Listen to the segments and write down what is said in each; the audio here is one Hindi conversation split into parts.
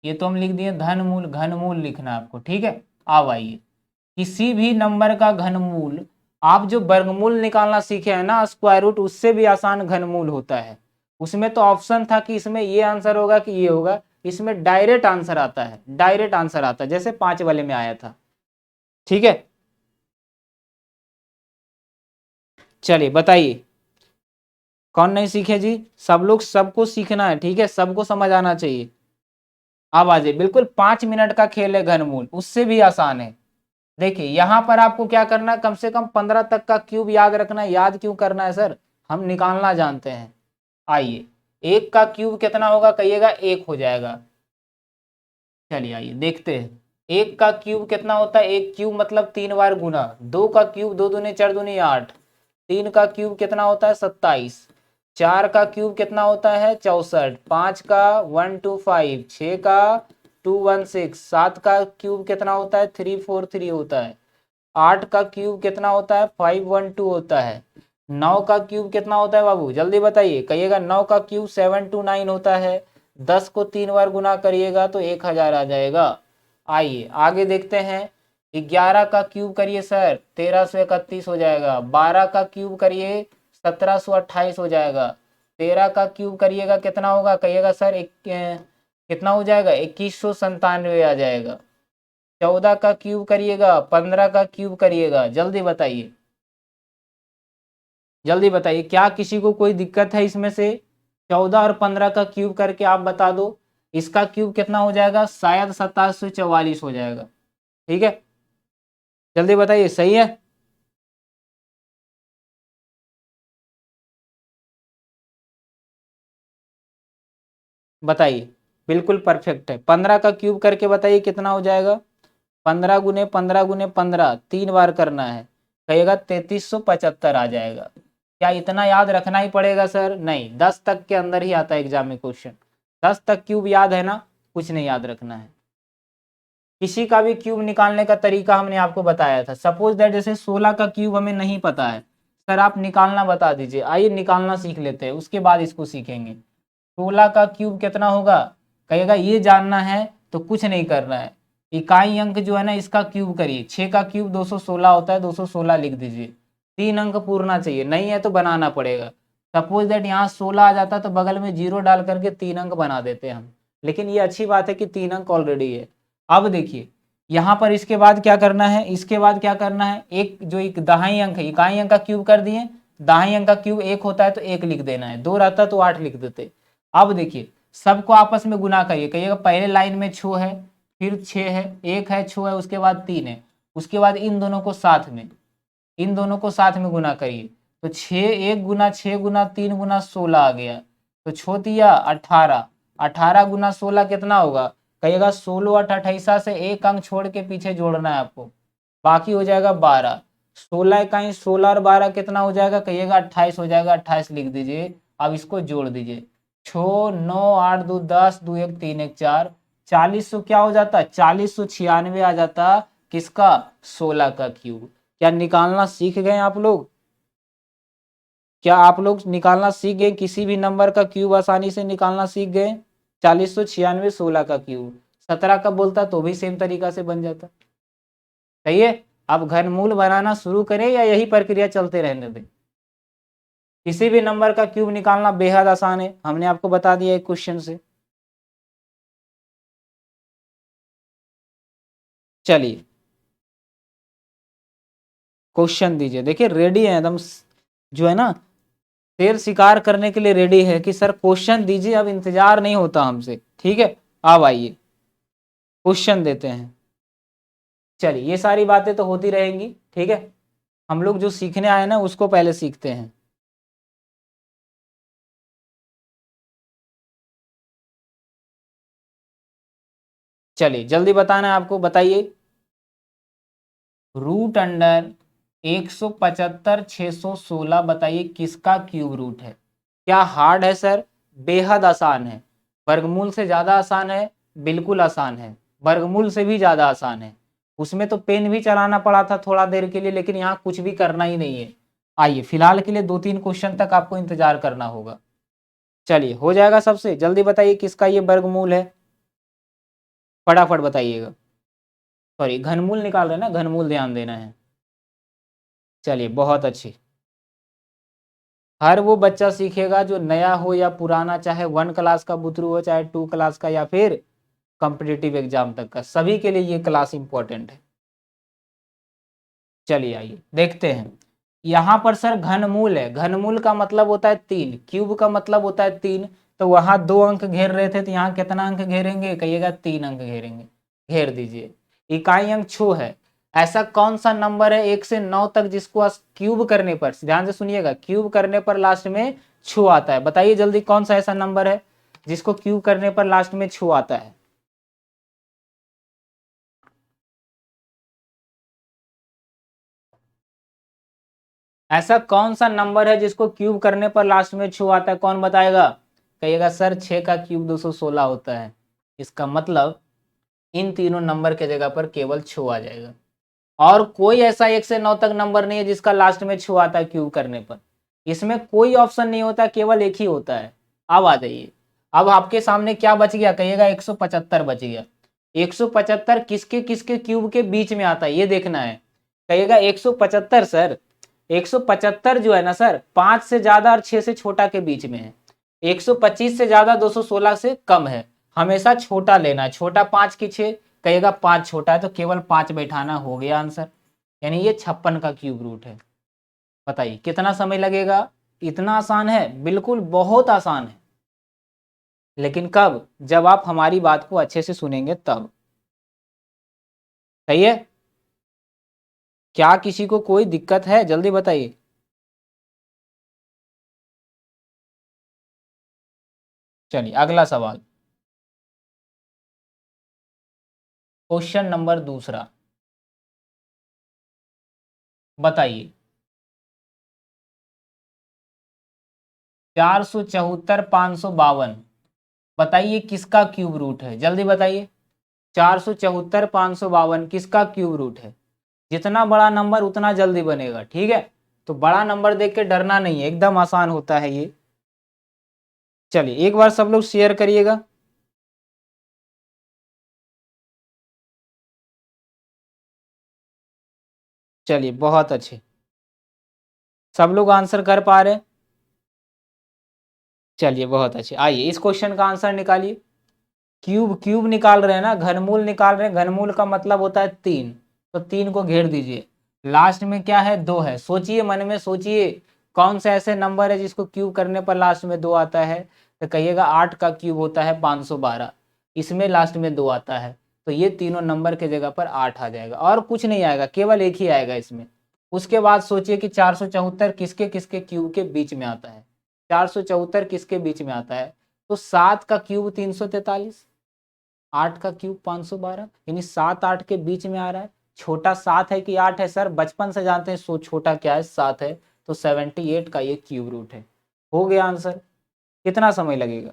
ये तो हम लिख दिए धनमूल, घनमूल लिखना आपको, ठीक है। अब आइए, किसी भी नंबर का घनमूल, आप जो वर्गमूल निकालना सीखे हैं ना स्क्वायर रूट, उससे भी आसान घनमूल होता है। उसमें तो ऑप्शन था कि इसमें ये आंसर होगा कि ये होगा, इसमें डायरेक्ट आंसर आता है, डायरेक्ट आंसर आता है, जैसे 5 वाले में आया था, ठीक है। चलिए बताइए, कौन नहीं सीखे जी? सब लोग, सबको सीखना है, ठीक है, सबको समझ आना चाहिए। अब आ जाइए, बिल्कुल 5 मिनट का खेल है घनमूल, उससे भी आसान है। देखिए यहां पर आपको क्या करना है, कम से कम 15 तक का क्यूब याद रखना है। याद क्यों करना है सर, हम निकालना जानते हैं। आइए, 1 का क्यूब कितना होगा, कहिएगा 1 हो जाएगा। चलिए आइए देखते हैं, 1 का क्यूब कितना होता है, 1 क्यूब मतलब 3 बार गुना। 2 का क्यूब 2 दूनी 4 दूनी 8। 3 का क्यूब कितना होता है 27। 4 का क्यूब कितना होता है 64। 5 का 125। 6 का 216। 7 का क्यूब कितना होता है 343 होता है। 8 का क्यूब कितना होता है 512 होता है। 9 का क्यूब कितना होता है बाबू, जल्दी बताइए, कहिएगा। 9 का क्यूब 729 होता है। 10 को 3 बार गुना करिएगा तो 1000 आ जाएगा। आइए आगे देखते हैं, 11 का क्यूब करिए सर 1331 हो जाएगा। 12 का क्यूब करिए 1728 हो जाएगा। 13 का क्यूब करिएगा कितना होगा, कहिएगा सर कितना हो जाएगा 2197 आ जाएगा। 14 का क्यूब करिएगा, 15 का क्यूब करिएगा, जल्दी बताइए, जल्दी बताइए, क्या किसी को कोई दिक्कत है इसमें से? 14 और 15 का क्यूब करके आप बता दो, इसका क्यूब कितना हो जाएगा, शायद 2744 हो जाएगा, ठीक है। जल्दी बताइए, सही है? बताइए, बिल्कुल परफेक्ट है। 15 का क्यूब करके बताइए कितना हो जाएगा। 15 गुने 15 गुने 15, 3 बार करना है, कहिएगा 3375 आ जाएगा। क्या इतना याद रखना ही पड़ेगा सर? नहीं, 10 तक के अंदर ही आता है एग्जाम में क्वेश्चन। 10 तक क्यूब याद है ना, कुछ नहीं याद रखना है। किसी का भी क्यूब निकालने का तरीका हमने आपको बताया था। सपोज दैट जैसे 16 का क्यूब हमें नहीं पता है सर, आप निकालना बता दीजिए, आइए निकालना सीख लेते हैं, उसके बाद इसको सीखेंगे। 16 का क्यूब कितना होगा, कहिएगा ये जानना है तो कुछ नहीं करना है, इकाई अंक जो है ना इसका क्यूब करिए। 6 का क्यूब 216 होता है, 216 लिख दीजिए। 3 अंक पूरना चाहिए, नहीं है तो बनाना पड़ेगा। सपोज दैट यहाँ 16 आ जाता तो बगल में 0 डाल करके 3 अंक बना देते हम, लेकिन ये अच्छी बात है कि 3 अंक ऑलरेडी है। अब देखिए यहाँ पर इसके बाद क्या करना है, इसके बाद क्या करना है, एक जो एक दहाई अंक है, इकाई अंक का क्यूब कर दिए। दहाई अंक का क्यूब 1 होता है तो 1 लिख देना है, 2 रहता तो 8 लिख देते। अब देखिए सबको आपस में गुना करिए, कहिएगा पहले लाइन में 6 है, फिर 6 है, 1 है, 6 है, उसके बाद 3 है, उसके बाद इन दोनों को साथ में, इन दोनों को साथ में गुना करिए। तो 6 1 गुना 6 गुना 3 गुना 16 आ गया, तो छोतिया 18। 18 गुना 16 कितना होगा, कहिएगा 16 8 28 से एक अंक छोड़ के पीछे जोड़ना है आपको, बाकी हो जाएगा 12। 16 इकाई 16 और 12 कितना हो जाएगा, कहिएगा 28 हो जाएगा, 28 लिख दीजिए। अब इसको जोड़ दीजिए, 6 9 8 2 10 2 1 3 1 4, 40 क्या हो जाता, 4096 आ जाता। किसका, 16 का क्यूब। क्या निकालना सीख गए आप लोग? क्या आप लोग निकालना सीख गए, किसी भी नंबर का क्यूब आसानी से निकालना सीख गए? 4096 16 का क्यूब, 17 का बोलता तो भी सेम तरीका से बन जाता। सही है। अब घनमूल बनाना शुरू करें या यही प्रक्रिया चलते रहने दें? किसी भी नंबर का क्यूब निकालना बेहद आसान है, हमने आपको बता दिया एक क्वेश्चन से। चलिए क्वेश्चन दीजिए, देखिए रेडी है एकदम, जो है ना शेर शिकार करने के लिए रेडी है कि सर क्वेश्चन दीजिए, अब इंतजार नहीं होता हमसे, ठीक है। अब आइए क्वेश्चन देते हैं। चलिए ये सारी बातें तो होती रहेंगी, ठीक है, हम लोग जो सीखने आए ना उसको पहले सीखते हैं। चलिए जल्दी बताना है आपको, बताइए। रूट अंडर 175 616 बताइए किसका क्यूब रूट है? क्या हार्ड है सर? बेहद आसान है। वर्गमूल से ज्यादा आसान है, बिल्कुल आसान है, वर्गमूल से भी ज्यादा आसान है। उसमें तो पेन भी चलाना पड़ा था थोड़ा देर के लिए, लेकिन यहाँ कुछ भी करना ही नहीं है। आइए फिलहाल के लिए 2-3 क्वेश्चन तक आपको इंतजार करना होगा। चलिए हो जाएगा, सबसे जल्दी बताइए किसका ये वर्गमूल है। फटाफट बताइएगा। सॉरी, घनमूल निकाल रहे हैं ना, घनमूल ध्यान देना है। चलिए बहुत अच्छी। हर वो बच्चा सीखेगा जो नया हो या पुराना, चाहे 1 क्लास का बुतरू हो, चाहे 2 क्लास का, या फिर कॉम्पिटिटिव एग्जाम तक का, सभी के लिए ये क्लास इंपॉर्टेंट है। चलिए आइए देखते हैं। यहाँ पर सर घनमूल है, घनमूल का मतलब होता है 3, क्यूब का मतलब होता है 3, तो वहां 2 अंक घेर रहे थे, तो यहाँ कितना अंक घेरेंगे, कहिएगा 3 अंक घेरेंगे, घेर दीजिए। इकाई अंक छो है। ऐसा कौन सा नंबर है 1 से 9 तक जिसको क्यूब करने पर, ध्यान से सुनिएगा, क्यूब करने पर लास्ट में छो आता है, बताइए जल्दी कौन सा ऐसा नंबर है जिसको क्यूब करने पर लास्ट में छो आता है। ऐसा कौन सा नंबर है जिसको क्यूब करने पर लास्ट में छो आता है, कौन बताएगा। कहिएगा सर 6 का क्यूब 216 होता है। इसका मतलब इन तीनों नंबर के जगह पर केवल छो आ जाएगा, और कोई ऐसा 1 से 9 तक नंबर नहीं है जिसका लास्ट में छो आता है क्यूब करने पर। इसमें कोई ऑप्शन नहीं होता, केवल एक ही होता है। अब आ जाइए, अब आपके सामने क्या बच गया, कहिएगा 175 बच गया। 175 किसके किसके क्यूब के बीच में आता है ये देखना है। कहिएगा 175 सर, 175 जो है ना सर, 5 से ज्यादा और 6 से छोटा के बीच में है। 125 से ज्यादा 216 से कम है, हमेशा छोटा लेना है, छोटा 5 की 6, कहिएगा 5 छोटा है तो केवल 5 बैठाना, हो गया आंसर। यानी ये 56 का क्यूब रूट है। बताइए कितना समय लगेगा, इतना आसान है, बिल्कुल बहुत आसान है। लेकिन कब, जब आप हमारी बात को अच्छे से सुनेंगे तब। सही है, क्या किसी को कोई दिक्कत है, जल्दी बताइए। चलिए अगला सवाल, क्वेश्चन नंबर दूसरा, बताइए 474 552, बताइए किसका क्यूब रूट है, जल्दी बताइए। 474 552 किसका क्यूब रूट है। जितना बड़ा नंबर उतना जल्दी बनेगा, ठीक है। तो बड़ा नंबर देख के डरना नहीं है, एकदम आसान होता है ये। चलिए एक बार सब लोग शेयर करिएगा। चलिए बहुत अच्छे, सब लोग आंसर कर पा रहे हैं। चलिए बहुत अच्छे, आइए इस क्वेश्चन का आंसर निकालिए। क्यूब क्यूब निकाल रहे हैं ना, घनमूल निकाल रहे हैं, घनमूल का मतलब होता है 3, तो 3 को घेर दीजिए। लास्ट में क्या है, 2 है, सोचिए मन में सोचिए कौन सा ऐसे नंबर है जिसको क्यूब करने पर लास्ट में 2 आता है। तो कहिएगा 8 का क्यूब होता है 512, इसमें लास्ट में 2 आता है, तो ये तीनों नंबर के जगह पर 8 आ जाएगा, और कुछ नहीं आएगा, केवल एक ही आएगा इसमें। उसके बाद सोचिए कि 474 किसके किसके क्यूब के बीच में आता है। 474 किसके बीच में आता है, तो 7 का क्यूब 343, 8 का क्यूब 512, यानी 7 8 के बीच में आ रहा है। छोटा 7 है कि 8 है सर, बचपन से जानते हैं, सो छोटा क्या है, 7 है, तो 78 का ये क्यूब रूट है। हो गया आंसर। कितना समय लगेगा,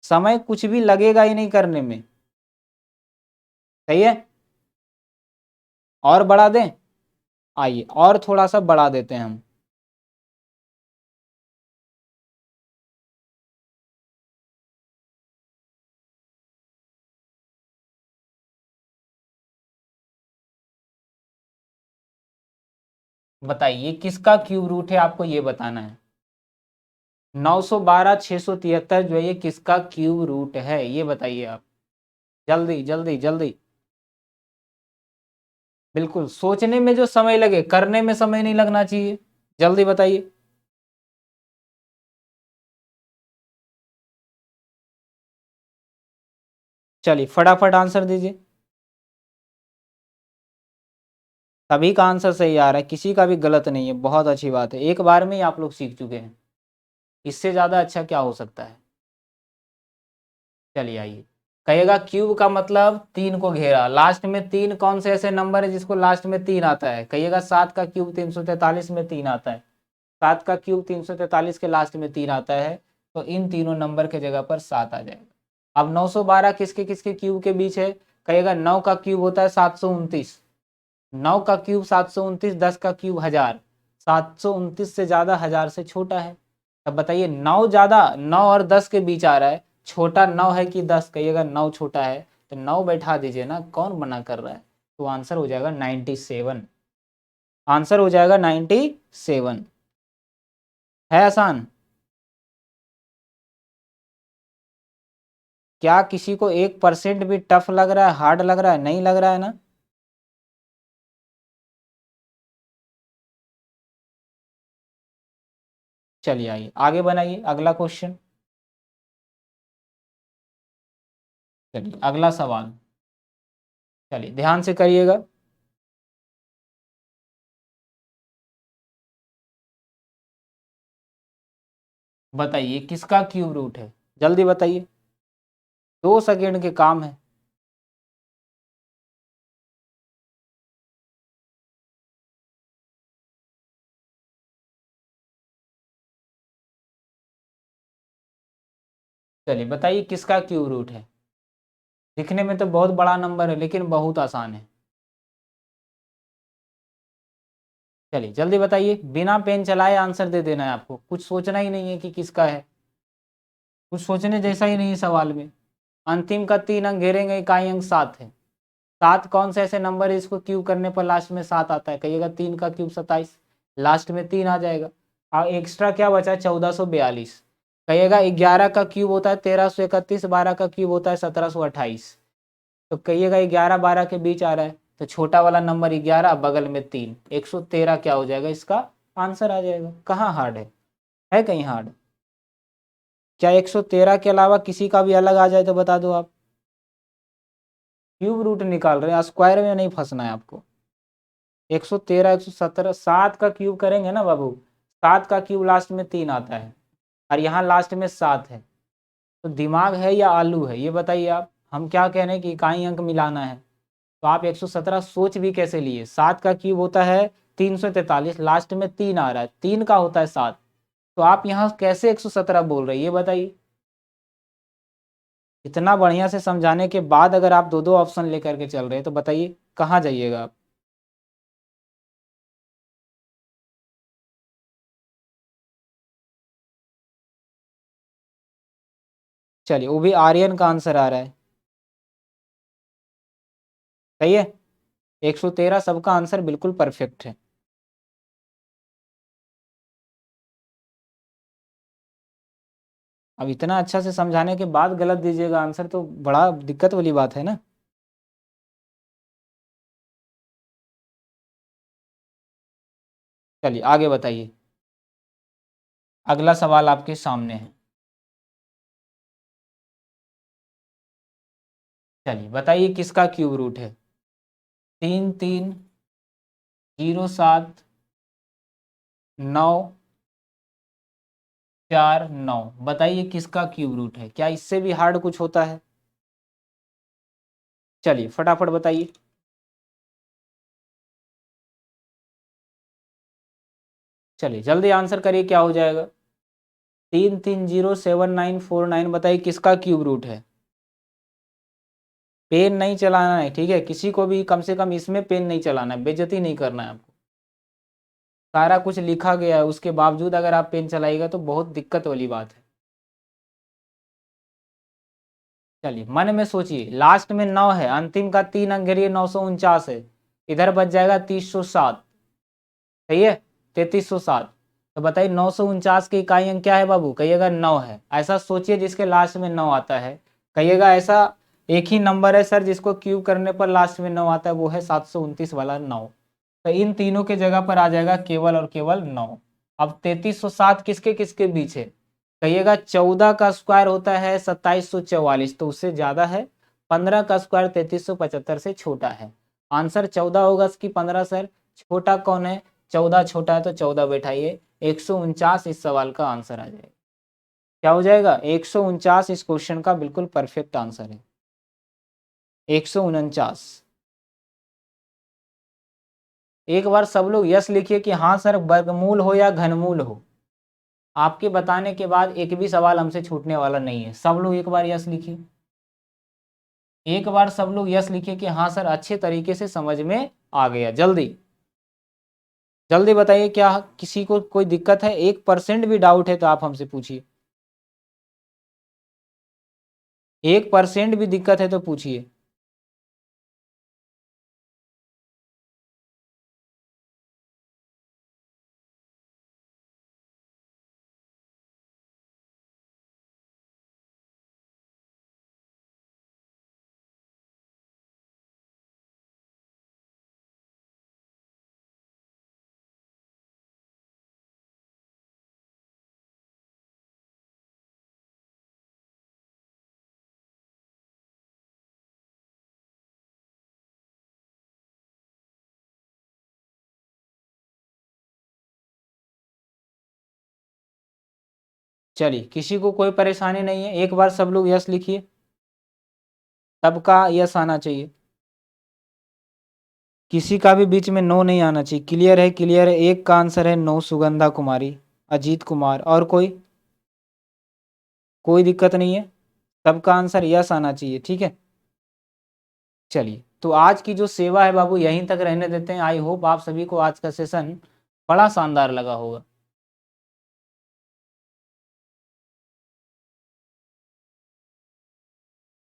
समय कुछ भी लगेगा ही नहीं करने में। सही है, और बढ़ा दें, आइए और थोड़ा सा बढ़ा देते हैं हम। बताइए किसका क्यूब रूट है, आपको ये बताना है। 912 673 जो है ये किसका क्यूब रूट है, ये बताइए आप, जल्दी जल्दी जल्दी। बिल्कुल, सोचने में जो समय लगे करने में समय नहीं लगना चाहिए, जल्दी बताइए। चलिए फटाफट आंसर दीजिए। सभी का आंसर सही आ रहा है, किसी का भी गलत नहीं है, बहुत अच्छी बात है, एक बार में ही आप लोग सीख चुके हैं, इससे ज्यादा अच्छा क्या हो सकता है। चलिए आइए, कहेगा क्यूब का मतलब 3 को घेरा, लास्ट में 3 कौन से ऐसे नंबर है जिसको लास्ट में 3 आता है, कहिएगा 7 का क्यूब 343 में 3 आता है, 7 का क्यूब 343 के लास्ट में 3 आता है, तो इन तीनों नंबर के जगह पर 7 आ जाएगा। अब 912 किसके किसके क्यूब के बीच है, कहेगा 9 का क्यूब होता है 729, 9 का क्यूब 729, 10 का क्यूब 1000, 729 से ज्यादा 1000 से छोटा है। अब बताइए 9 ज्यादा, 9 और 10 के बीच आ रहा है, छोटा 9 है कि 10, कहिएगा 9 छोटा है, तो 9 बैठा दीजिए ना, कौन मना कर रहा है। तो आंसर हो जाएगा 97। आंसर हो जाएगा 97। है आसान। क्या किसी को 1% भी टफ लग रहा है, हार्ड लग रहा है? नहीं लग रहा है ना। चलिए आइए आगे बनाइए अगला क्वेश्चन। चलिए अगला सवाल, चलिए ध्यान से करिएगा। बताइए किसका क्यूब रूट है, जल्दी बताइए, 2 सेकेंड के काम है। चलिए बताइए किसका क्यूब रूट है। दिखने में तो बहुत बड़ा नंबर है लेकिन बहुत आसान है। चलिए जल्दी बताइए, बिना पेन चलाए आंसर दे देना है आपको, कुछ सोचना ही नहीं है कि किसका है, कुछ सोचने जैसा ही नहीं है सवाल में। अंतिम का 3 अंक घेरेंगे, इकाई अंक 7 है। 7 कौन से ऐसे नंबर है इसको क्यूब करने पर लास्ट में 7 आता है? कहिएगा 3 का क्यूब 27, लास्ट में 3 आ जाएगा। और एक्स्ट्रा क्या बचा है? 1442। कहिएगा 11 का क्यूब होता है 1331, 12 का क्यूब होता है 1728। तो कहिएगा 11 12 के बीच आ रहा है, तो छोटा वाला नंबर 11, बगल में 3, 113 क्या हो जाएगा? इसका आंसर आ जाएगा। कहाँ हार्ड है कहीं हार्ड? क्या 113 के अलावा किसी का भी अलग आ जाए तो बता दो आप। क्यूब रूट निकाल रहे हैं, स्क्वायर में नहीं फंसना है आपको। 113 117, 7 का क्यूब करेंगे ना बाबू, 7 का क्यूब लास्ट में 3 आता है और यहाँ लास्ट में 7 है। तो दिमाग है या आलू है ये बताइए आप। हम क्या कह रहे हैं कि इकाई अंक मिलाना है, तो आप 117 सोच भी कैसे लिए? 7 का क्यूब होता है 343, लास्ट में 3 आ रहा है, 3 का होता है 7, तो आप यहाँ कैसे 117 बोल रहे हैं ये बताइए। इतना बढ़िया से समझाने के बाद अगर आप दो दो ऑप्शन लेकर के चल रहे हैं तो बताइए कहाँ जाइएगा आप। चलिए वो भी आर्यन का आंसर आ रहा है, सही है। 113 सबका आंसर बिल्कुल परफेक्ट है। अब इतना अच्छा से समझाने के बाद गलत दीजिएगा आंसर तो बड़ा दिक्कत वाली बात है ना। चलिए आगे बताइए, अगला सवाल आपके सामने है। चलिए बताइए किसका क्यूब रूट है। 3 3 0 7 9 4 9, बताइए किसका क्यूब रूट है। क्या इससे भी हार्ड कुछ होता है? चलिए फटाफट बताइए। चलिए जल्दी आंसर करिए, क्या हो जाएगा? 3 3 0 7 9 4 9, बताइए किसका क्यूब रूट है। पेन नहीं चलाना है, ठीक है, किसी को भी कम से कम इसमें पेन नहीं चलाना है, बेइज्जती नहीं करना है आपको। सारा कुछ लिखा गया है, उसके बावजूद अगर आप पेन चलाइएगा तो बहुत दिक्कत वाली बात है। चलिए मन में सोचिए, लास्ट में 9 है, अंतिम का 3 अंक घेरिए, 949 है, इधर बच जाएगा 3007, सही है, 3307। तो बताइए 949 की इकाई अंक क्या है बाबू? कहिएगा 9 है। ऐसा सोचिए जिसके लास्ट में 9 आता है। कहिएगा ऐसा एक ही नंबर है सर जिसको क्यूब करने पर लास्ट में 9 आता है, वो है 729 वाला 9। तो इन तीनों के जगह पर आ जाएगा केवल और केवल 9। अब 3307 किसके किसके बीच है? कहिएगा 14 का स्क्वायर होता है 2744, तो उससे ज्यादा है। 15 का स्क्वायर 3375 से छोटा है। आंसर 14 होगा इसकी, 15 सर छोटा कौन है? 14 छोटा है, तो 14 बैठाइए। 149 इस सवाल का आंसर आ जाएगा। क्या हो जाएगा? 149 इस क्वेश्चन का बिल्कुल परफेक्ट आंसर है। 149। एक बार सब लोग यस लिखिए कि हाँ सर वर्गमूल हो या घनमूल हो। आपके बताने के बाद एक भी सवाल हमसे छूटने वाला नहीं है। सब लोग एक बार यस लिखिए, एक बार सब लोग यस लिखिए कि हाँ सर अच्छे तरीके से समझ में आ गया। जल्दी जल्दी बताइए, क्या किसी को कोई दिक्कत है? 1% भी डाउट है तो आप हमसे पूछिए। 1% भी दिक्कत है तो पूछिए। चलिए, किसी को कोई परेशानी नहीं है, एक बार सब लोग यस लिखिए, सबका यस आना चाहिए, किसी का भी बीच में नो नहीं आना चाहिए। क्लियर है, क्लियर है। एक का आंसर है नो, सुगंधा कुमारी, अजीत कुमार। और कोई दिक्कत नहीं है, सबका आंसर यस आना चाहिए, ठीक है। चलिए, तो आज की जो सेवा है बाबू यहीं तक रहने देते हैं। आई होप आप सभी को आज का सेशन बड़ा शानदार लगा होगा।